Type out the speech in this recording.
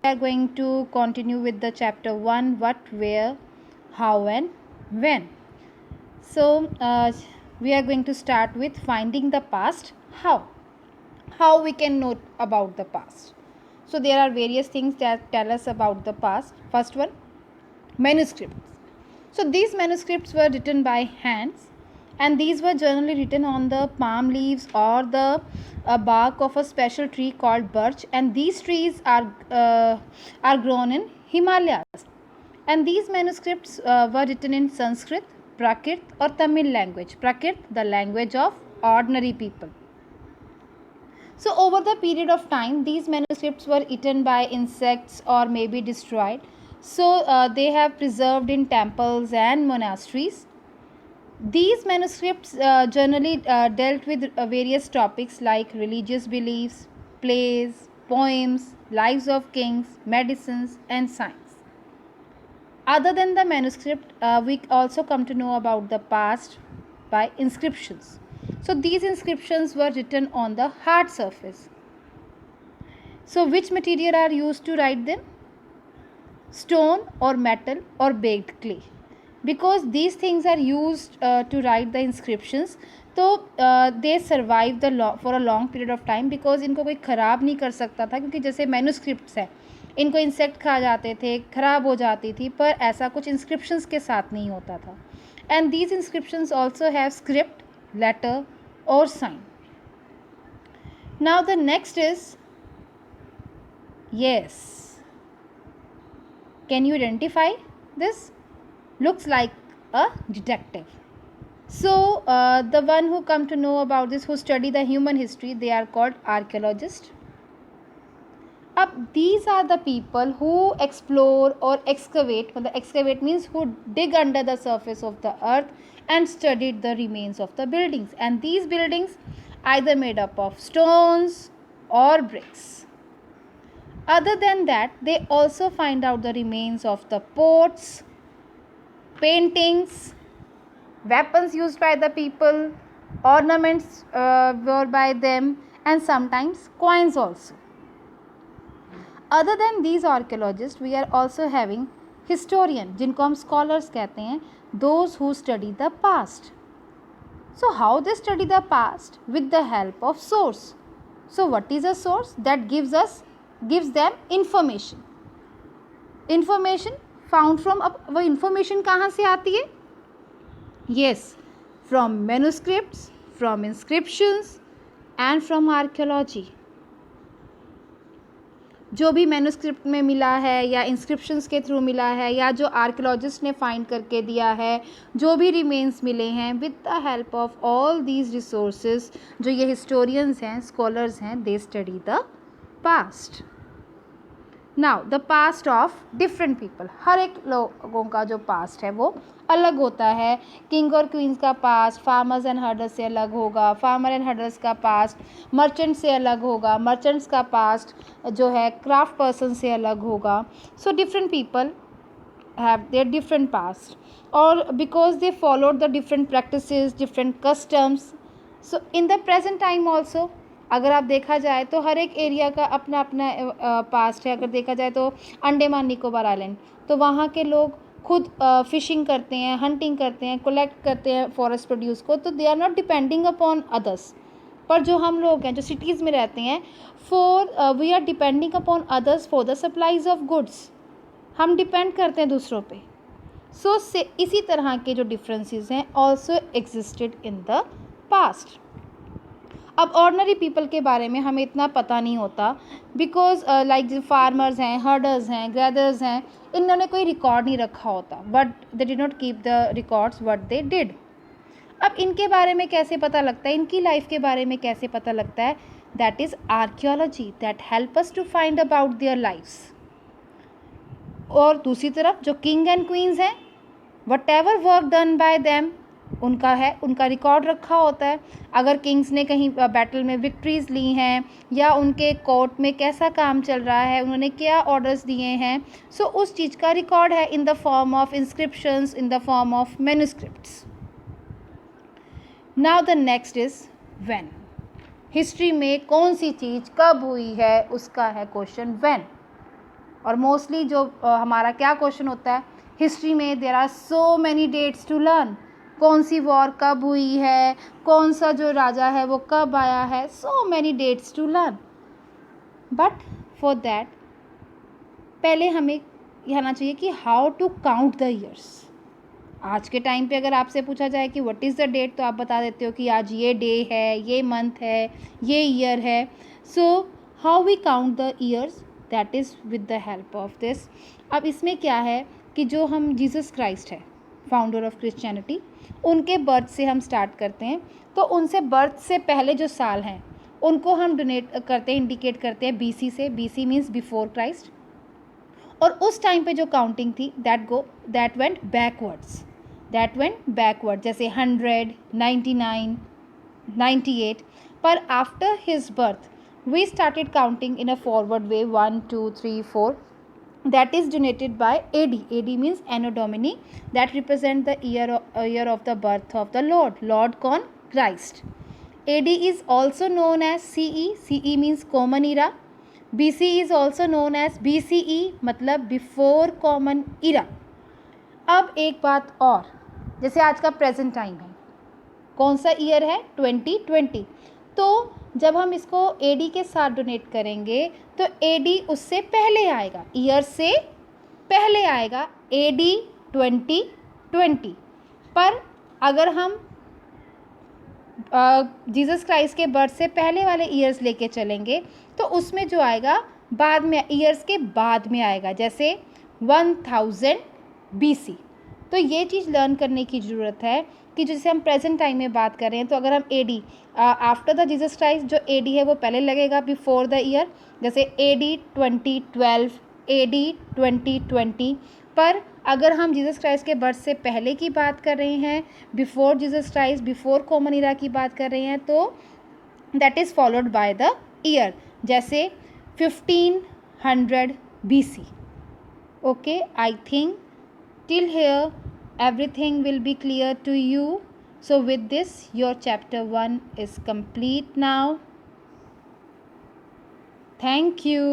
are going to continue with the chapter 1, what, where, how and when. So we are going to start with finding the past. How we can know about the past. So there are various things that tell us about the past. First one, manuscripts. So these manuscripts were written by hands, and these were generally written on the palm leaves or the bark of a special tree called birch, and these trees are grown in Himalayas. And these manuscripts were written in Sanskrit, Prakrit or Tamil language. Prakrit, the language of ordinary people. So over the period of time, these manuscripts were eaten by insects or maybe destroyed. So they have preserved in temples and monasteries. These manuscripts generally dealt with various topics like religious beliefs, plays, poems, lives of kings, medicines and science. Other than the manuscript, we also come to know about the past by inscriptions. So these inscriptions were written on the hard surface. So which material are used to write them? Stone or metal or baked clay. Because these things are used to write the inscriptions, तो they survive for a long period of time, because इनको कोई ख़राब नहीं कर सकता था, क्योंकि जैसे मैन्यूस्क्रिप्ट्स है इनको इंसेक्ट खा जाते थे, ख़राब हो जाती थी, पर ऐसा कुछ इंस्क्रिप्शंस के साथ नहीं होता था. And these inscriptions also have script, letter और sign. Now the next is, yes, can you identify this? Looks like a detective. So the one who come to know about this, who study the human history, they are called archaeologists. These are the people who explore or excavate. Excavate means who dig under the surface of the earth and studied the remains of the buildings. And these buildings either made up of stones or bricks. Other than that, they also find out the remains of the pots, paintings, weapons used by the people, ornaments worn by them, and sometimes coins also. Other than these archaeologists, we are also having historian, जिनको हम scholars कहते हैं, those who study the past. So how they study the past? With the help of source. So what is a source? That gives them information. Information found from, अब वो information कहाँ से आती है? Yes, from manuscripts, from inscriptions and from archaeology. जो भी manuscript में मिला है या इंस्क्रिप्शंस के थ्रू मिला है या जो आर्कियोलॉजिस्ट ने फाइंड करके दिया है, जो भी रिमेन्स मिले हैं, with the help of all these resources, जो ये हिस्टोरियंस हैं, स्कॉलर्स हैं, they study the past. Now the past of different people. हर एक लोगों का जो पास्ट है वो अलग होता है. किंग और क्वींस का पास्ट फार्मर्स एंड हर्डर्स से अलग होगा. फार्मर एंड हर्डर्स का पास्ट मर्चेंट से अलग होगा. मर्चेंट्स का पास्ट जो है क्राफ्ट पर्सन से अलग होगा. So different people have their different past, और because they followed the different practices, different customs. So in the present time also, अगर आप देखा जाए तो हर एक एरिया का अपना अपना पास्ट है. अगर देखा जाए तो अंडमान निकोबार आइलैंड, तो वहाँ के लोग खुद फिशिंग करते हैं, हंटिंग करते हैं, कलेक्ट करते हैं फॉरेस्ट प्रोड्यूस को, तो they are not depending upon others. पर जो हम लोग हैं जो सिटीज़ में रहते हैं, we are depending upon others for the supplies of goods. हम डिपेंड करते हैं दूसरों पे. सो इसी तरह के जो डिफरेंसेस हैं also existed in the past. अब ऑर्डनरी पीपल के बारे में हमें इतना पता नहीं होता, बिकॉज लाइक जो फार्मर्स हैं, हर्डर्स हैं, ग्रैदर्स हैं, इन्होंने कोई रिकॉर्ड नहीं रखा होता, but they did not keep the records what they did. अब इनके बारे में कैसे पता लगता है, इनकी लाइफ के बारे में कैसे पता लगता है? That is archaeology that help us to find about their lifes. और दूसरी तरफ जो किंग एंड क्वींस हैं, whatever work done by them, उनका रिकॉर्ड रखा होता है. अगर किंग्स ने कहीं बैटल में विक्ट्रीज़ ली हैं या उनके कोर्ट में कैसा काम चल रहा है, उन्होंने क्या ऑर्डर्स दिए हैं, सो उस चीज़ का रिकॉर्ड है in the form of inscriptions, in the form of manuscripts. Now the next is when. History में कौन सी चीज़ कब हुई है, उसका है क्वेश्चन व्हेन. और मोस्टली जो हमारा क्या क्वेश्चन होता है हिस्ट्री में, there are so many dates to learn, कौन सी वॉर कब हुई है, कौन सा जो राजा है वो कब आया है, so many dates to learn. But for that पहले हमें ये आना चाहिए कि how to count the years. आज के टाइम पे अगर आपसे पूछा जाए कि व्हाट इज़ द डेट, तो आप बता देते हो कि आज ये डे है, ये मंथ है, ये ईयर है। So how we count the years, that is with the help of this. अब इसमें क्या है कि जो हम जीसस क्राइस्ट है, फाउंडर ऑफ क्रिश्चियनिटी, उनके बर्थ से हम स्टार्ट करते हैं। तो उनसे बर्थ से पहले जो साल हैं उनको हम डोनेट करते हैं, इंडिकेट करते हैं BC से। BC means before Christ. और उस टाइम पे जो काउंटिंग थी दैट वेंट बैकवर्ड, जैसे 100, 99, 98। पर after his birth we started counting in a forward way, 1 2 3 4, that is denoted by AD. AD means Anno Domini, that represent the year of the birth of the Lord कौन, Christ. AD is also known as CE. CE means common era. BC is also known as BCE, मतलब before common era. अब एक बात और, जैसे आज का present time है, कौन सा ईयर है, 2020। तो जब हम इसको AD के साथ डोनेट करेंगे तो AD उससे पहले आएगा, ईयर से पहले आएगा, AD 2020। पर अगर हम जीसस क्राइस्ट के बर्थ से पहले वाले ईयर्स लेके चलेंगे तो उसमें जो आएगा बाद में, ईयर्स के बाद में आएगा, जैसे 1000 BC। तो ये चीज़ लर्न करने की ज़रूरत है कि जैसे हम प्रेजेंट टाइम में बात कर रहे हैं, तो अगर हम AD after the Jesus Christ, जो AD है वो पहले लगेगा बिफोर द ईयर, जैसे AD 2012, AD 2020। पर अगर हम जीसस क्राइस्ट के बर्थ से पहले की बात कर रहे हैं, before Jesus Christ, before common era की बात कर रहे हैं, तो that is followed by the year, जैसे 1500 BC। Okay, I think till here everything will be clear to you. So with this your chapter 1 is complete now. Thank you.